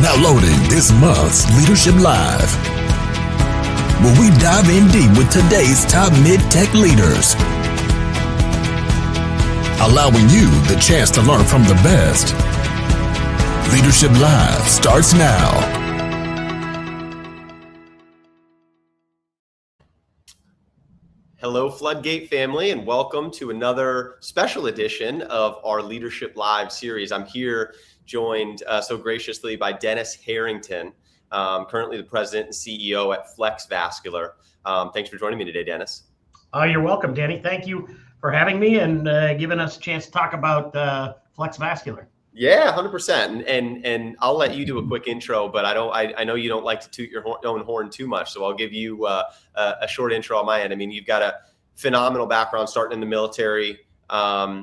Now loading this month's Leadership Live, where we dive in deep with today's top MedTech leaders, allowing you the chance to learn from the best. Leadership Live starts now. Hello, Floodgate family, and welcome to another special edition of our Leadership Live series. I'm here joined so graciously by Denis Harrington, currently the president and CEO at Flex Vascular. Thanks for joining me today, Denis. You're welcome, Danny. Thank you for having me and giving us a chance to talk about Flex Vascular. Yeah, 100%. And I'll let you do a quick intro, but I know you don't like to toot your own horn too much, so I'll give you a short intro on my end. I mean, you've got a phenomenal background starting in the military,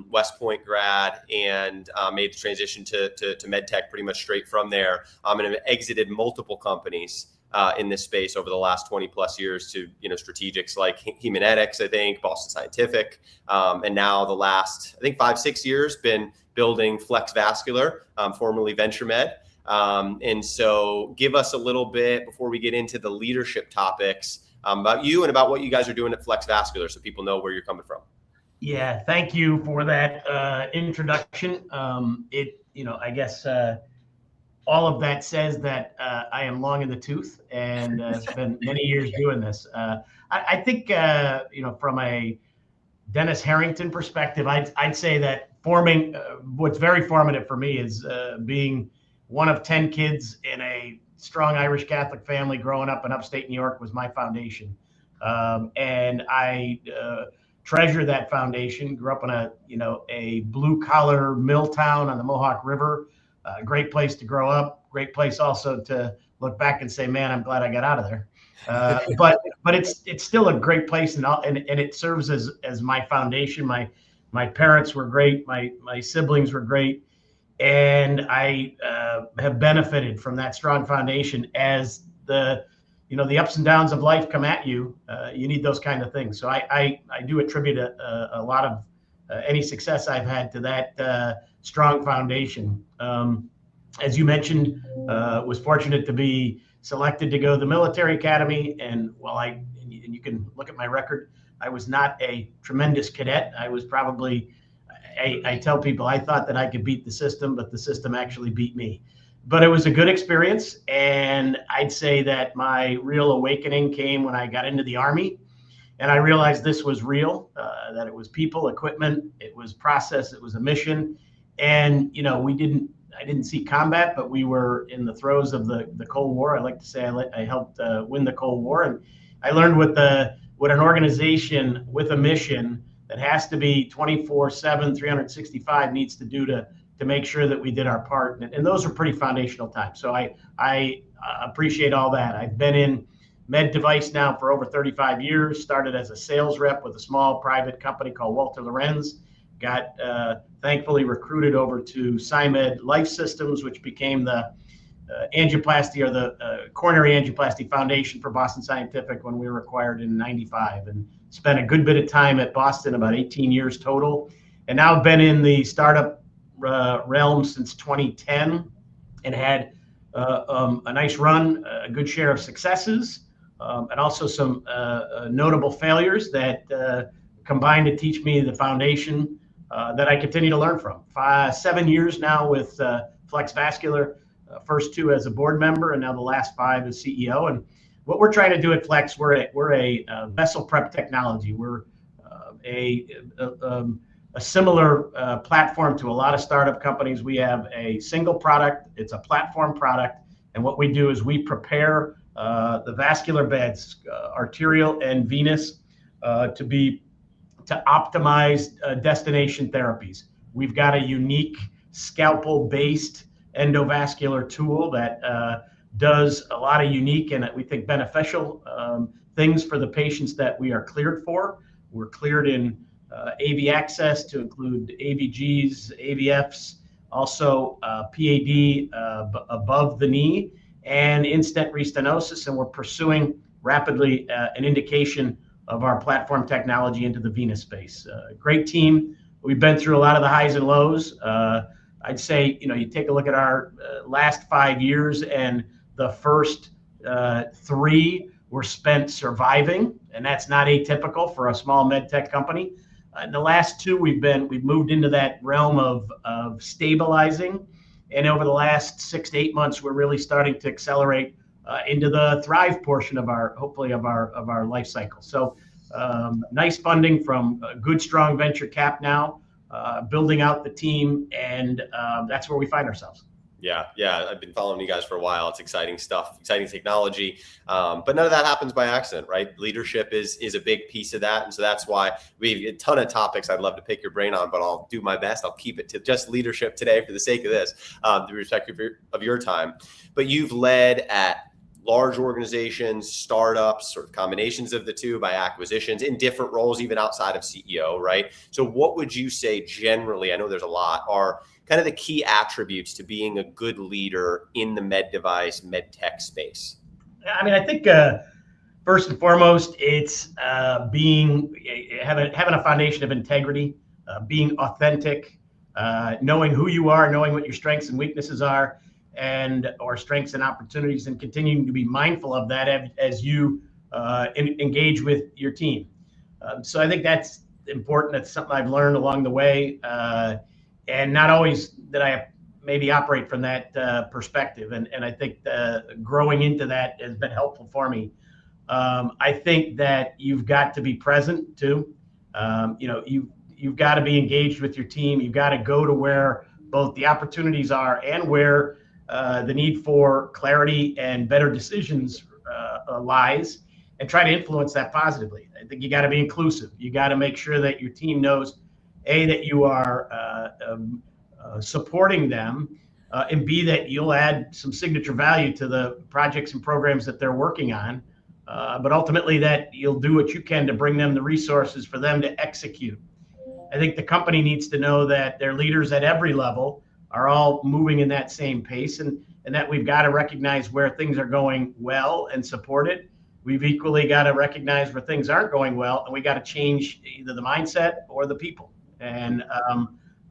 West Point grad, and made the transition to MedTech pretty much straight from there. And have exited multiple companies in this space over the last 20 plus years to, strategics like Haemonetics, I think, Boston Scientific, and now the last, I think 5-6 years been building Flex Vascular, formerly VentureMed. And so give us a little bit before we get into the leadership topics about you and about what you guys are doing at Flex Vascular so people know where you're coming from. Yeah, thank you for that introduction. I guess all of that says that I am long in the tooth and spent many years doing this. I think, from a Denis Harrington perspective, I'd say that what's very formative for me is being one of 10 kids in a strong Irish Catholic family growing up in upstate New York was my foundation. And I treasure that foundation. Grew up in a blue collar mill town on the Mohawk River. Great place to grow up. Great place also to look back and say, man, I'm glad I got out of there. But it's still a great place, and it serves as my foundation. My parents were great. My siblings were great, and I have benefited from that strong foundation. As the ups and downs of life come at you, you need those kind of things. So I do attribute a lot of any success I've had to that strong foundation. As you mentioned, was fortunate to be selected to go to the military academy, and you can look at my record, I was not a tremendous cadet. I was probably, I tell people, I thought that I could beat the system, but the system actually beat me. But it was a good experience, and I'd say that my real awakening came when I got into the Army, and I realized this was real, that it was people, equipment, it was process, it was a mission, and I didn't see combat, but we were in the throes of the Cold War. I like to say I helped win the Cold War, and I learned what an organization with a mission that has to be 24/7, 365 needs to do to make sure that we did our part. And those are pretty foundational times. So I appreciate all that. I've been in med device now for over 35 years, started as a sales rep with a small private company called Walter Lorenz, got thankfully recruited over to SciMed Life Systems, which became the angioplasty or the coronary angioplasty foundation for Boston Scientific when we were acquired in '95, and spent a good bit of time at Boston, about 18 years total. And now I've been in the startup realm since 2010 and had a nice run, a good share of successes, and also some notable failures that combined to teach me the foundation that I continue to learn from. 7 years now with Flex Vascular, first 2 as a board member, and now the last 5 as CEO. And what we're trying to do at Flex, we're a vessel prep technology. We're a similar platform to a lot of startup companies. We have a single product. It's a platform product. And what we do is we prepare the vascular beds, arterial and venous, to optimize destination therapies. We've got a unique scalpel-based endovascular tool that does a lot of unique and we think beneficial things for the patients that we are cleared for. We're cleared in AV access to include AVGs, AVFs, also PAD above the knee, and in-stent restenosis. And we're pursuing rapidly an indication of our platform technology into the venous space. Great team. We've been through a lot of the highs and lows. I'd say, you take a look at our last 5 years, and the first 3 were spent surviving, and that's not atypical for a small med tech company. In the last 2, we've moved into that realm of stabilizing, and over the last 6 to 8 months, we're really starting to accelerate into the thrive portion of our life cycle. So nice funding from a good, strong venture cap now, building out the team, and that's where we find ourselves. Yeah. I've been following you guys for a while. It's exciting stuff, exciting technology. But none of that happens by accident, right? Leadership is a big piece of that. And so that's why we have a ton of topics I'd love to pick your brain on, but I'll do my best. I'll keep it to just leadership today for the sake of this, the respect of your time. But you've led at large organizations, startups, sort of combinations of the two, by acquisitions, in different roles, even outside of CEO, right? So what would you say generally, I know there's a lot, are kind of the key attributes to being a good leader in the med device, med tech space? I mean, I think first and foremost, it's having a foundation of integrity, being authentic, knowing who you are, knowing what your strengths and weaknesses are, or strengths and opportunities, and continuing to be mindful of that as you engage with your team. So I think that's important. That's something I've learned along the way, and not always that I maybe operate from that perspective. And I think growing into that has been helpful for me. I think that you've got to be present too. You've got to be engaged with your team. You've got to go to where both the opportunities are and where the need for clarity and better decisions lies, and try to influence that positively. I think you got to be inclusive. You got to make sure that your team knows, A, that you are supporting them, and B, that you'll add some signature value to the projects and programs that they're working on, but ultimately that you'll do what you can to bring them the resources for them to execute. I think the company needs to know that their leaders at every level are all moving in that same pace, and that we've got to recognize where things are going well and support it. We've equally got to recognize where things aren't going well, and we got to change either the mindset or the people. And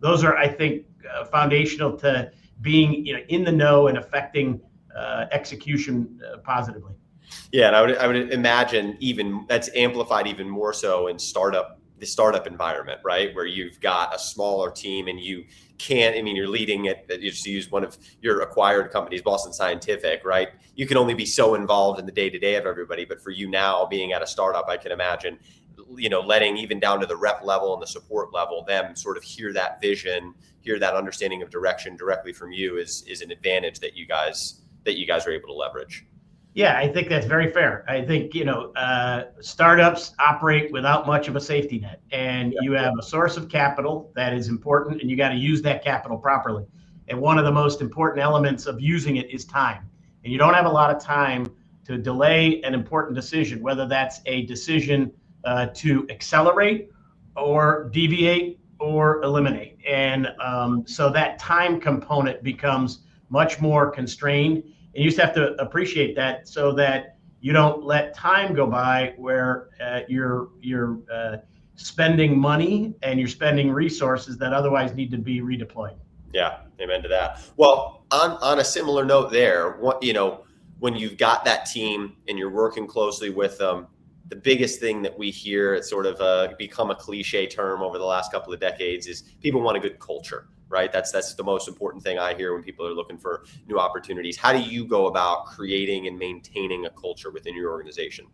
those are, I think, foundational to being in the know and affecting execution positively. Yeah, and I would imagine even that's amplified even more so in the startup environment, right? Where you've got a smaller team and you can't, you're leading it, you just use one of your acquired companies, Boston Scientific, right? You can only be so involved in the day-to-day of everybody. But for you now, being at a startup, I can imagine, letting even down to the rep level and the support level, them sort of hear that vision, hear that understanding of direction directly from you is an advantage that you guys are able to leverage. Yeah, I think that's very fair. I think, startups operate without much of a safety net, and you have a source of capital that is important, and you got to use that capital properly. And one of the most important elements of using it is time. And you don't have a lot of time to delay an important decision, whether that's a decision to accelerate or deviate or eliminate. And so that time component becomes much more constrained. And you just have to appreciate that, so that you don't let time go by where you're spending money and you're spending resources that otherwise need to be redeployed. Yeah, amen to that. Well, on a similar note there, when you've got that team and you're working closely with them, the biggest thing that we hear, it's sort of become a cliche term over the last couple of decades, is people want a good culture. Right? That's the most important thing I hear when people are looking for new opportunities. How do you go about creating and maintaining a culture within your organization?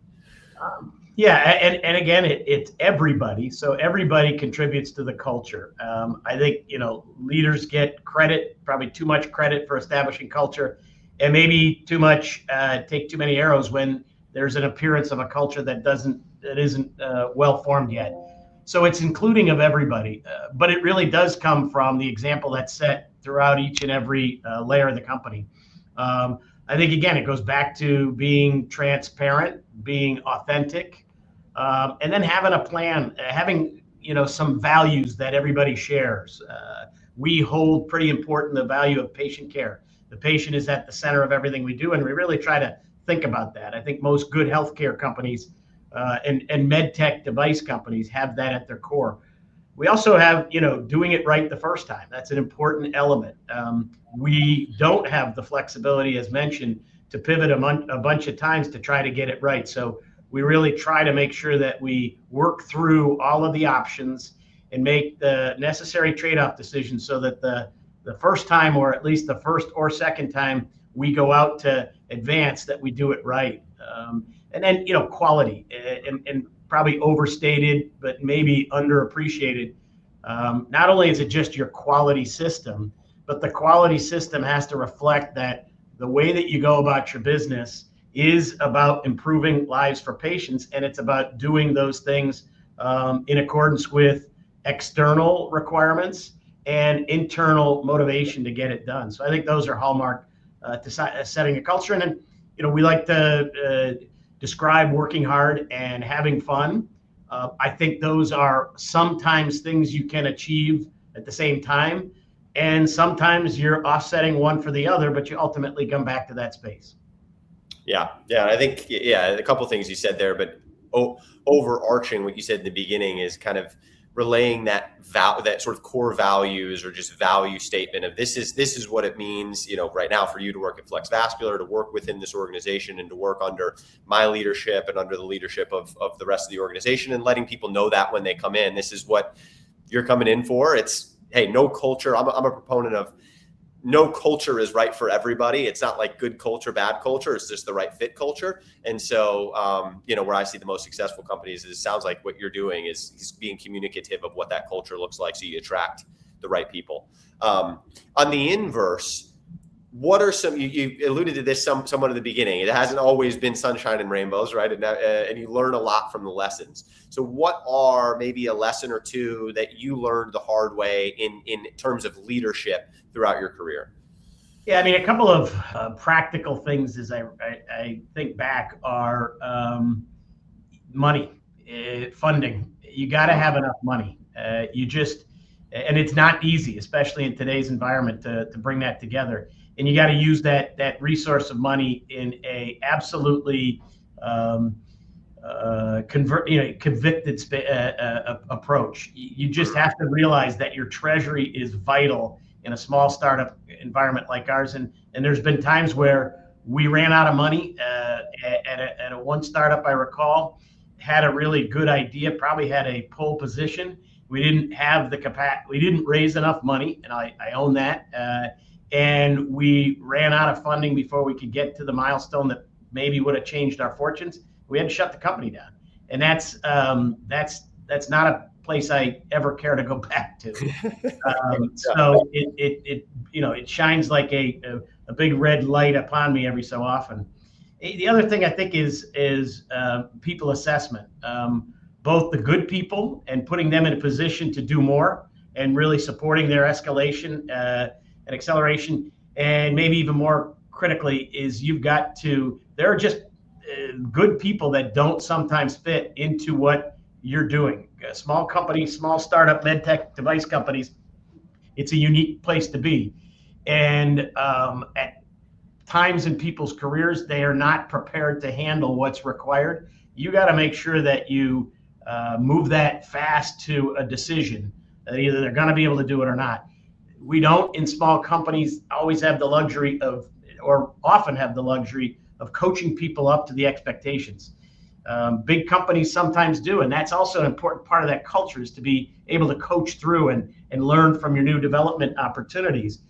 And again, it's everybody. So everybody contributes to the culture. I think, leaders get credit, probably too much credit, for establishing culture, and maybe take too many arrows when there's an appearance of a culture that isn't well formed yet. So it's including of everybody, but it really does come from the example that's set throughout each and every layer of the company. I think, again, it goes back to being transparent, being authentic, and then having a plan, having some values that everybody shares. We hold pretty important the value of patient care. The patient is at the center of everything we do, and we really try to think about that. I think most good healthcare companies and med tech device companies have that at their core. We also have, doing it right the first time. That's an important element. We don't have the flexibility, as mentioned, to pivot a bunch of times to try to get it right. So we really try to make sure that we work through all of the options and make the necessary trade-off decisions so that the first time, or at least the first or second time we go out to advance, that we do it right. And then, quality, and probably overstated, but maybe underappreciated. Not only is it just your quality system, but the quality system has to reflect that the way that you go about your business is about improving lives for patients, and it's about doing those things in accordance with external requirements and internal motivation to get it done. So I think those are hallmark to setting a culture. And then, we like to describe working hard and having fun. I think those are sometimes things you can achieve at the same time, and sometimes you're offsetting one for the other, but you ultimately come back to that space. Yeah. I think, a couple of things you said there, but overarching what you said in the beginning is kind of relaying that sort of core values, or just value statement of this is what it means, right now for you to work at Flex Vascular, to work within this organization, and to work under my leadership and under the leadership of the rest of the organization, and letting people know that when they come in, this is what you're coming in for. It's, hey, no culture. I'm a proponent of no culture is right for everybody. It's not like good culture, bad culture. It's just the right fit culture. And so, where I see the most successful companies, it sounds like what you're doing is being communicative of what that culture looks like, so you attract the right people. On the inverse, what are some, you alluded to this somewhat at the beginning, it hasn't always been sunshine and rainbows, right? And you learn a lot from the lessons. So what are maybe a lesson or two that you learned the hard way in terms of leadership throughout your career? Yeah, I mean, a couple of practical things as I think back are money, funding. You got to have enough money. And it's not easy, especially in today's environment, to bring that together. And you got to use that resource of money in a absolutely convicted approach. You just have to realize that your treasury is vital in a small startup environment like ours. And there's been times where we ran out of money at a one startup, I recall, had a really good idea, probably had a pole position. We didn't have the capacity, we didn't raise enough money, and I own that. And we ran out of funding before we could get to the milestone that maybe would have changed our fortunes. We had to shut the company down. And that's not a place I ever care to go back to. So it shines like a big red light upon me every so often. The other thing I think is people assessment, both the good people and putting them in a position to do more, and really supporting their escalation and acceleration. And maybe even more critically is there are just good people that don't sometimes fit into what you're doing. Small companies, small startup MedTech device companies, it's a unique place to be. And at times in people's careers, they are not prepared to handle what's required. You got to make sure that you move that fast to a decision that either they're going to be able to do it or not. We don't, in small companies, always have the luxury of, or often have the luxury of, coaching people up to the expectations. Big companies sometimes do, and that's also an important part of that culture, is to be able to coach through and learn from your new development opportunities.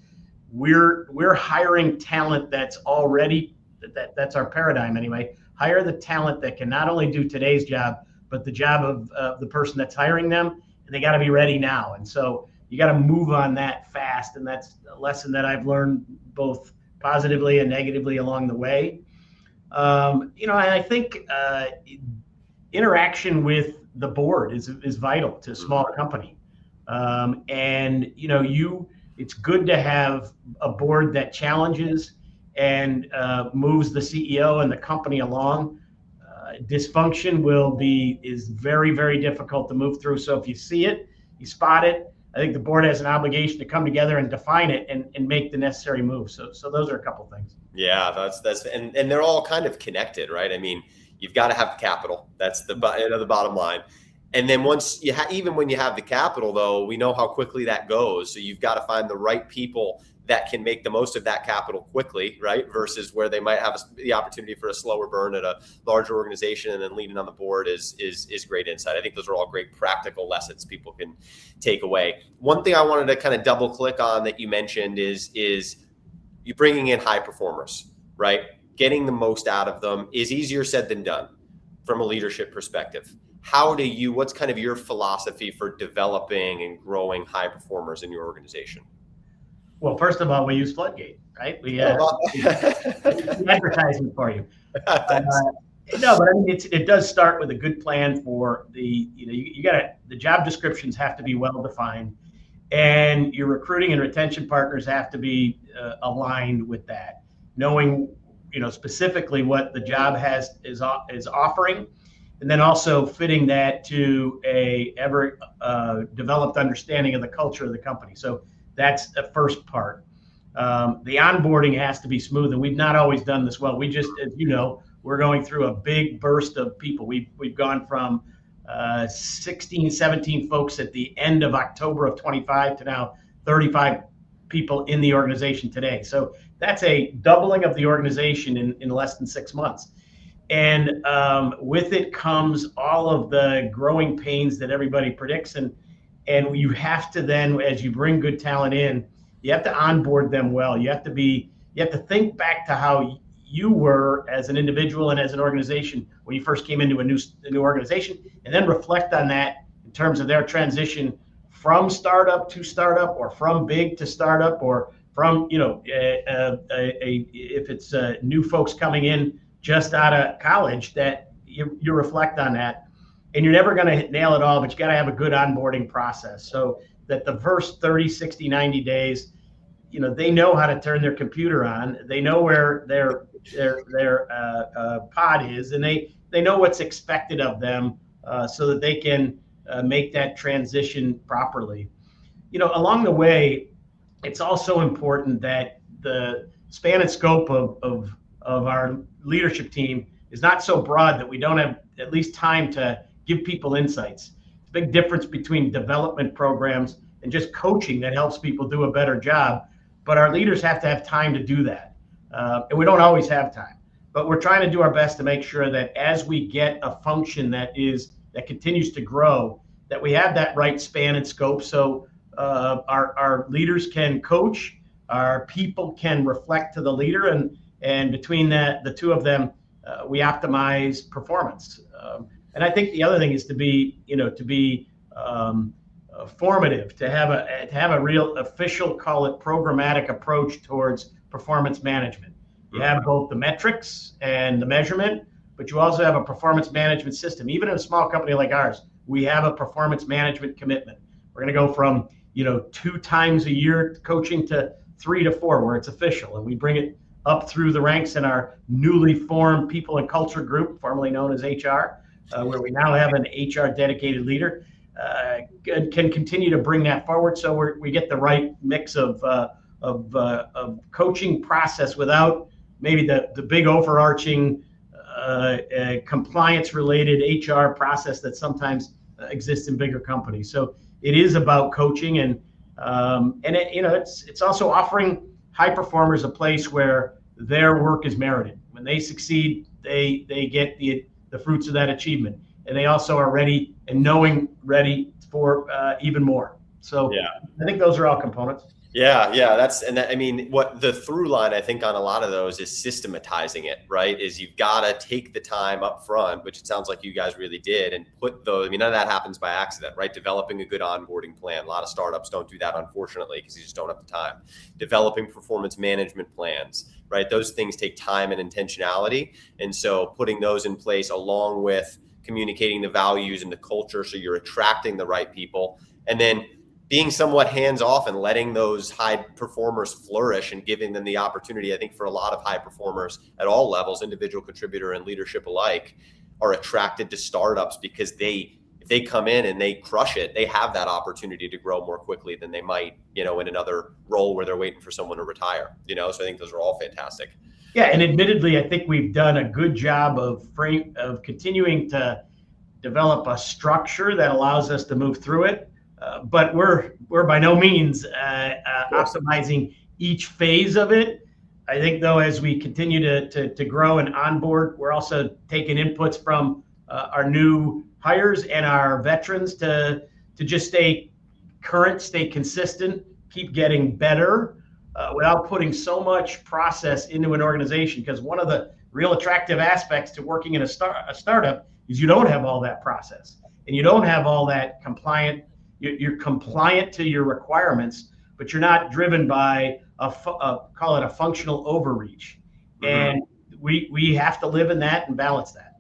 We're hiring talent that's already, that's our paradigm anyway. Hire the talent that can not only do today's job, but the job of the person that's hiring them, and they got to be ready now. And so you got to move on that fast, and that's a lesson that I've learned both positively and negatively along the way. And I think interaction with the board is vital to a small company. It's good to have a board that challenges and moves the CEO and the company along. Dysfunction is very, very difficult to move through. So if you see it, you spot it, I think the board has an obligation to come together and define it and make the necessary moves. So those are a couple things. Yeah, that's and they're all kind of connected, right? I mean, you've got to have capital. That's the bottom line. And then once you even when you have the capital, though, we know how quickly that goes. So you've got to find the right people that can make the most of that capital quickly, right? Versus where they might have the opportunity for a slower burn at a larger organization, and then leading on the board is great insight. I think those are all great practical lessons people can take away. One thing I wanted to kind of double click on that you mentioned is you bringing in high performers, right? Getting the most out of them is easier said than done from a leadership perspective. What's kind of your philosophy for developing and growing high performers in your organization? Well, first of all, we use Floodgate, right? We advertising for you. No, but I mean, it does start with a good plan for the job descriptions have to be well defined, and your recruiting and retention partners have to be aligned with that, knowing specifically what the job is offering, and then also fitting that to a ever developed understanding of the culture of the company. So that's the first part. The onboarding has to be smooth, and we've not always done this well. We just, as you know, we're going through a big burst of people. We've gone from 16, 17 folks at the end of October of 25 to now 35 people in the organization today. So that's a doubling of the organization in less than 6 months. And with it comes all of the growing pains that everybody predicts. And you have to then, as you bring good talent in, you have to onboard them well. You have to think back to how you were as an individual and as an organization when you first came into a new organization, and then reflect on that in terms of their transition from startup to startup, or from big to startup, or from if it's new folks coming in just out of college, that you reflect on that. And you're never going to nail it all, but you got to have a good onboarding process so that the first 30, 60, 90 days, they know how to turn their computer on. They know where their pod is, and they know what's expected of them, so that they can make that transition properly. Along the way, it's also important that the span and scope of our leadership team is not so broad that we don't have at least time to give people insights. It's a big difference between development programs and just coaching that helps people do a better job. But our leaders have to have time to do that. And we don't always have time. But we're trying to do our best to make sure that as we get a function that continues to grow, that we have that right span and scope, so our leaders can coach, our people can reflect to the leader, and between the two of them, we optimize performance. And I think the other thing is to be formative, to have a real official, call it programmatic approach towards performance management. You have both the metrics and the measurement, but you also have a performance management system. Even in a small company like ours, we have a performance management commitment. We're going to go from 2 times a year coaching to 3 to 4, where it's official, and we bring it up through the ranks in our newly formed people and culture group, formerly known as HR, where we now have an HR dedicated leader, can continue to bring that forward, so we get the right mix of coaching process without maybe the big overarching compliance related HR process that sometimes exists in bigger companies. So it is about coaching, and it's also offering high performers a place where their work is merited. When they succeed, they get the fruits of that achievement, and they also are ready ready for even more. So yeah, I think those are all components. Yeah. I mean, what the through line, I think, on a lot of those is systematizing it, right? Is you've got to take the time up front, which it sounds like you guys really did, and put those, none of that happens by accident, right? Developing a good onboarding plan. A lot of startups don't do that, unfortunately, because you just don't have the time. Developing performance management plans, right? Those things take time and intentionality. And so putting those in place along with communicating the values and the culture, so you're attracting the right people, and then being somewhat hands-off and letting those high performers flourish and giving them the opportunity. I think for a lot of high performers at all levels, individual contributor and leadership alike, are attracted to startups because if they come in and they crush it, they have that opportunity to grow more quickly than they might, in another role where they're waiting for someone to retire, so I think those are all fantastic. Yeah. And admittedly, I think we've done a good job of continuing to develop a structure that allows us to move through it. But we're by no means optimizing each phase of it. I think, though, as we continue to grow and onboard, we're also taking inputs from our new hires and our veterans to just stay current, stay consistent, keep getting better without putting so much process into an organization. Because one of the real attractive aspects to working in a startup is you don't have all that process, and you don't have all that compliant. You're compliant to your requirements, but you're not driven by call it a functional overreach. And we have to live in that and balance that.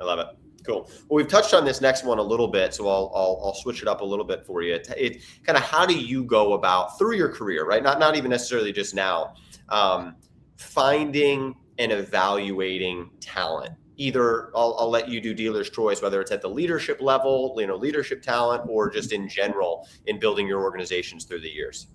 I love it. Cool. Well, we've touched on this next one a little bit, so I'll switch it up a little bit for you. It kind of, how do you go about through your career, right? Not even necessarily just now, finding and evaluating talent. Either I'll let you do dealer's choice, whether it's at the leadership level, leadership talent, or just in general in building your organizations through the years.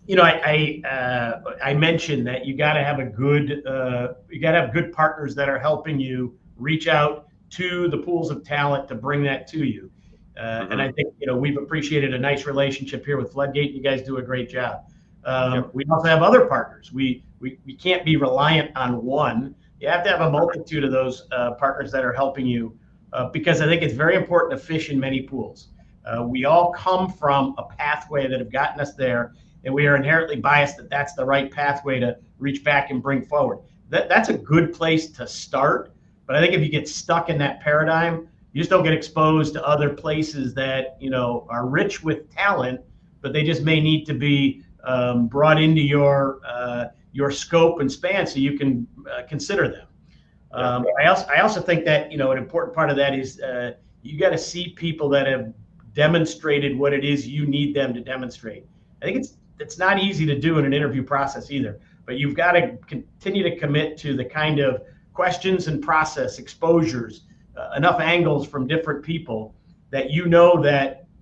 I mentioned that you got to have good partners that are helping you reach out to the pools of talent to bring that to you. And I think, we've appreciated a nice relationship here with Floodgate. You guys do a great job. We also have other partners. We can't be reliant on one. You have to have a multitude of those partners that are helping you because I think it's very important to fish in many pools. We all come from a pathway that have gotten us there, and we are inherently biased that that's the right pathway to reach back and bring forward. That's a good place to start. But I think if you get stuck in that paradigm, you just don't get exposed to other places that, are rich with talent, but they just may need to be brought into your scope and span so you can consider them. I also think that, an important part of that is you got to see people that have demonstrated what it is you need them to demonstrate. I think it's not easy to do in an interview process either, but you've got to continue to commit to the kind of questions and process exposures, enough angles from different people that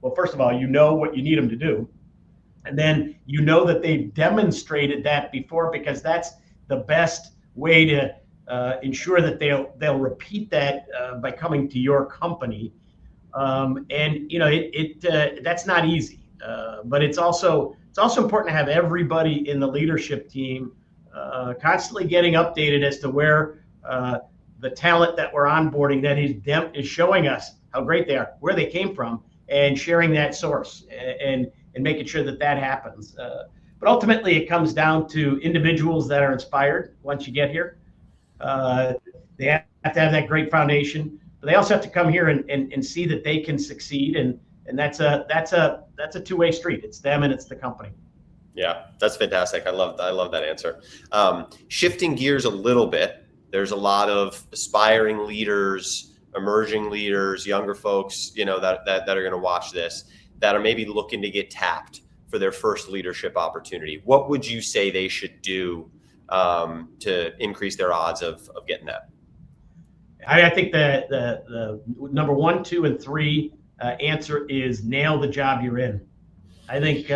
well, first of all, what you need them to do. And then that they've demonstrated that before, because that's the best way to ensure that they'll repeat that by coming to your company. That's not easy, but it's also important to have everybody in the leadership team constantly getting updated as to where the talent that we're onboarding that is showing us how great they are, where they came from, and sharing that source and making sure that happens. But ultimately, it comes down to individuals that are inspired once you get here. They have to have that great foundation, but they also have to come here and see that they can succeed. And that's a two-way street. It's them and it's the company. Yeah, that's fantastic. I love that answer. Shifting gears a little bit, there's a lot of aspiring leaders, emerging leaders, younger folks, that are going to watch this, that are maybe looking to get tapped for their first leadership opportunity. What would you say they should do to increase their odds of getting that? I think the number 1, 2, and 3 answer is nail the job you're in. I think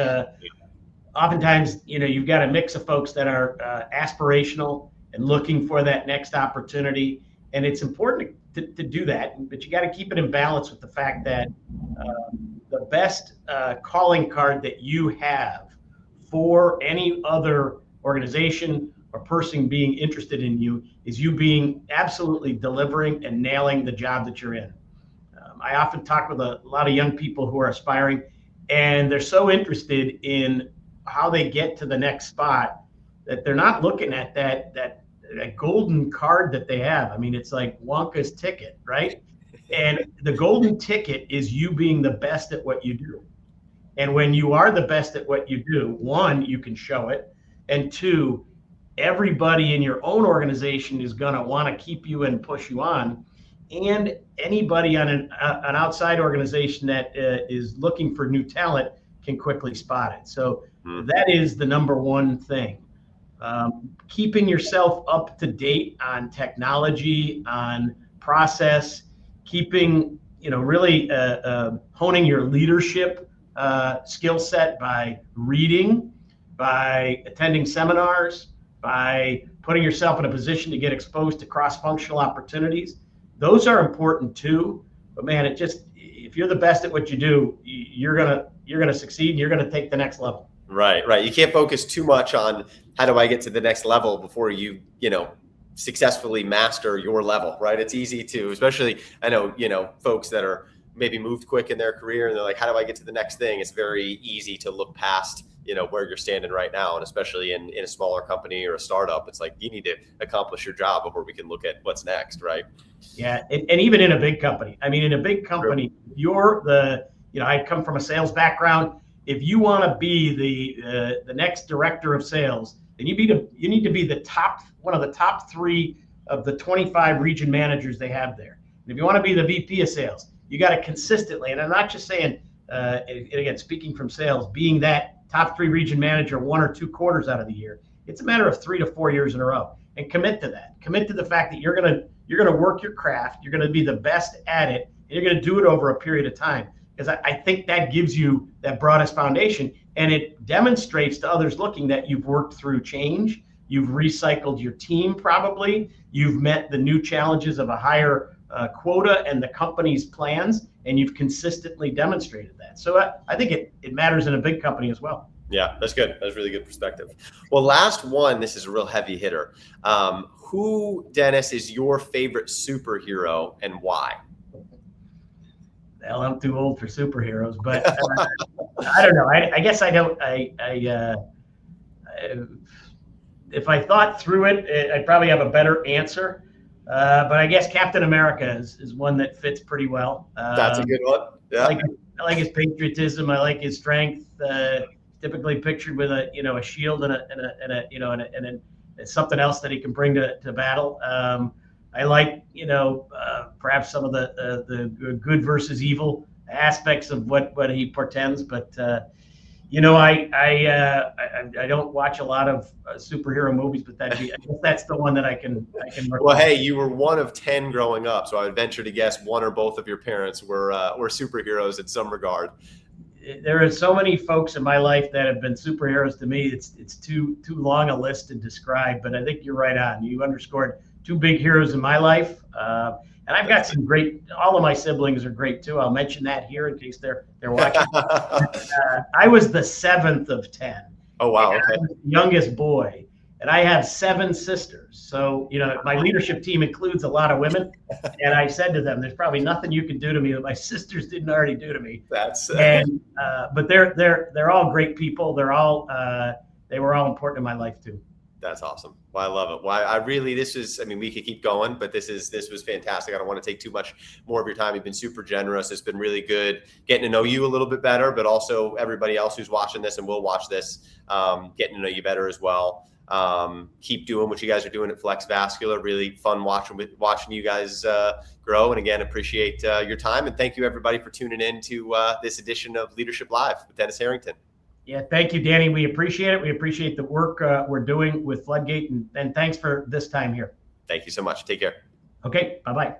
oftentimes, you've got a mix of folks that are aspirational and looking for that next opportunity. And it's important to do that, but you got to keep it in balance with the fact that the best calling card that you have for any other organization or person being interested in you is you being absolutely delivering and nailing the job that you're in. I often talk with a lot of young people who are aspiring, and they're so interested in how they get to the next spot that they're not looking at that golden card that they have. I mean, it's like Wonka's ticket, right? And the golden ticket is you being the best at what you do. And when you are the best at what you do, 1, you can show it, and 2, everybody in your own organization is going to want to keep you and push you on. And anybody on an outside organization that is looking for new talent can quickly spot it. So that is the number 1 thing. Keeping yourself up to date on technology, on process, keeping, really honing your leadership skill set by reading, by attending seminars, by putting yourself in a position to get exposed to cross-functional opportunities. those are important too. But man, if you're the best at what you do, you're gonna succeed and you're gonna take the next level. Right. You can't focus too much on how do I get to the next level before you successfully master your level, right? It's easy to, especially I know, folks that are maybe moved quick in their career and they're like, how do I get to the next thing? It's very easy to look past, where you're standing right now. And especially in a smaller company or a startup, it's like, you need to accomplish your job before we can look at what's next, right? Yeah. And even in a big company, in a big company, I come from a sales background. If you want to be the next director of sales, then you need to be one of the top 3 of the 25 region managers they have there. And if you want to be the VP of sales, you got to consistently, and I'm not just saying, and again, speaking from sales, being that top 3 region manager 1 or 2 quarters out of the year, it's a matter of 3 to 4 years in a row. And commit to that. Commit to the fact that you're gonna work your craft, you're gonna be the best at it, and you're gonna do it over a period of time. Because I think that gives you that broadest foundation, and it demonstrates to others looking that you've worked through change, you've recycled your team probably, you've met the new challenges of a higher quota and the company's plans, and you've consistently demonstrated that. So I think it matters in a big company as well. Yeah, that's good. That's really good perspective. Well, last one, this is a real heavy hitter. Who, Dennis, is your favorite superhero and why? Well, I'm too old for superheroes, but I don't know. I guess I don't. If I thought through it, I'd probably have a better answer. But I guess Captain America is one that fits pretty well. That's a good one. Yeah. I like his patriotism. I like his strength. Typically pictured with a shield and something else that he can bring to battle. I like perhaps some of the good versus evil aspects of what he portends, but I don't watch a lot of superhero movies, but I guess that's the one that I can. Well, hey, you were one of 10 growing up, so I would venture to guess one or both of your parents were superheroes in some regard. There are so many folks in my life that have been superheroes to me. It's too long a list to describe, but I think you're right on. You underscored 2 big heroes in my life, and I've got some great. All of my siblings are great too. I'll mention that here in case they're watching. I was the 7th of 10. Oh wow! Okay. I was the youngest boy, and I have 7 sisters. So my leadership team includes a lot of women, and I said to them, "There's probably nothing you can do to me that my sisters didn't already do to me." But they're all great people. They were all important in my life too. That's awesome. Well, I love it. Well, we could keep going, but this was fantastic. I don't want to take too much more of your time. You've been super generous. It's been really good getting to know you a little bit better, but also everybody else who's watching this and will watch this, getting to know you better as well. Keep doing what you guys are doing at Flex Vascular. Really fun watching you guys grow. And again, appreciate your time. And thank you everybody for tuning in to this edition of Leadership Live with Denis Harrington. Yeah, thank you, Danny. We appreciate it. We appreciate the work we're doing with Floodgate, and thanks for this time here. Thank you so much. Take care. Okay, bye-bye.